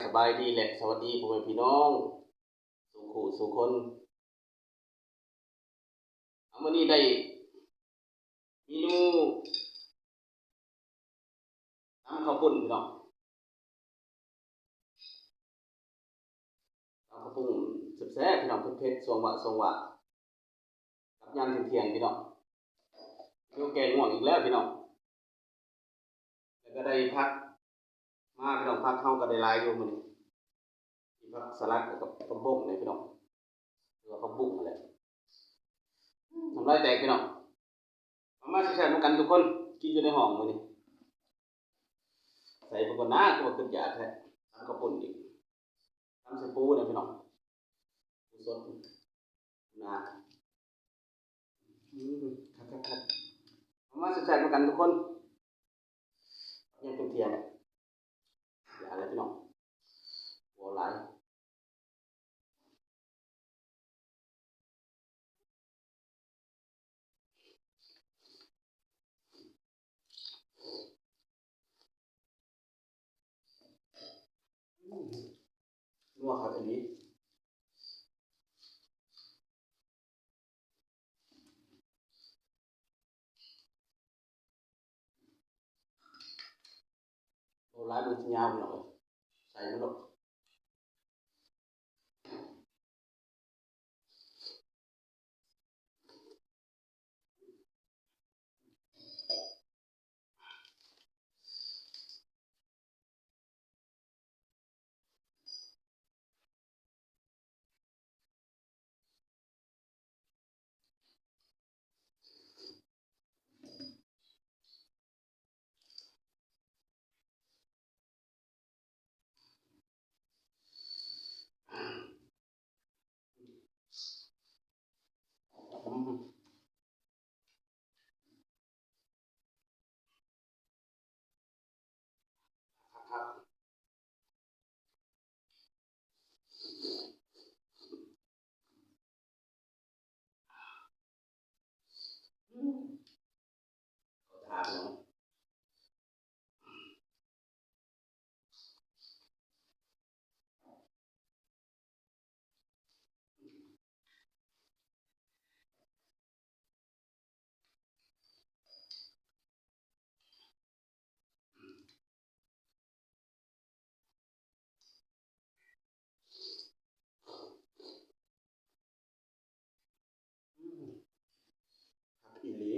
สบายดีแหละสวัสดีพ่อแม่พี่น้องสู่คู่สู่คนมื้อนี้ได้เมนูตำข้าวปุ้นพี่น้องตำข้าวปุ้นแซ่บๆพี่น้องเผ็ดๆสวงหวะกับยามเที่ยงๆพี่น้องเดี๋ยวแกงง่วงอีกแล้วพี่น้องแล้วก็ได้พักมาพี่น้องพักเฮาก็ได้หลายอยู่มื้อนี้มีผักสลัดกับผักบุ้งนี่พี่น้องหรือว่าผักบุ้งนั่นแหละน้ำลายแตกพี่น้องมาแซ่บๆนำกันทุกคนกินอยู่ในห้องมื้อนี้ใส่เบิ่งก่อนนะคือว่าขึ้นยากแท้ตำข้าวปุ้นอีกตำใส่ปูเนี่ยพี่น้องปูสดนาครับมาแซ่บๆนำกันทุกคนยังเป็นเที่ยงอย่าอะไรพี่น้องบัวหลายนัวครับอันนี้บัวหลายมันจะยาวพี่น้องใส่มันลงครับถามพี่น้องอีหลี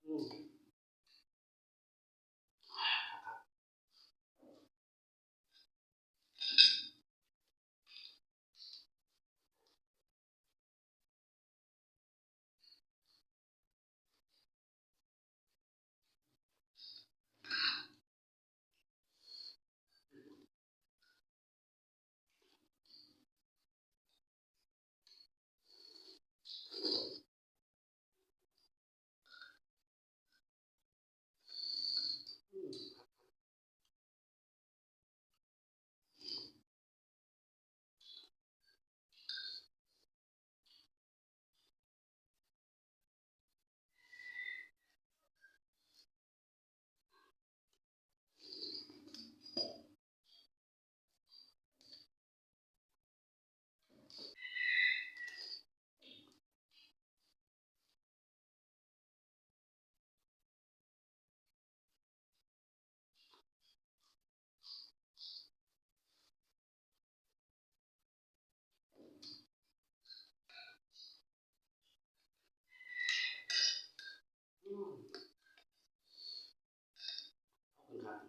ขอบคุณครับ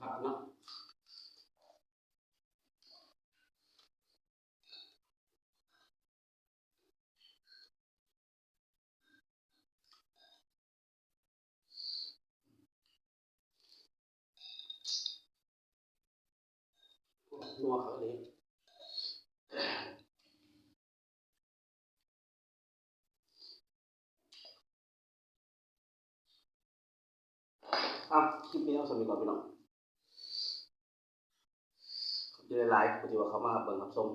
ครับเนาะ นัวเขาเลยคลิปนี้เอาสำหรับก่อนพี่น้องขอบคุณหลายๆที่ว่าเขามาเบิ่งรับชม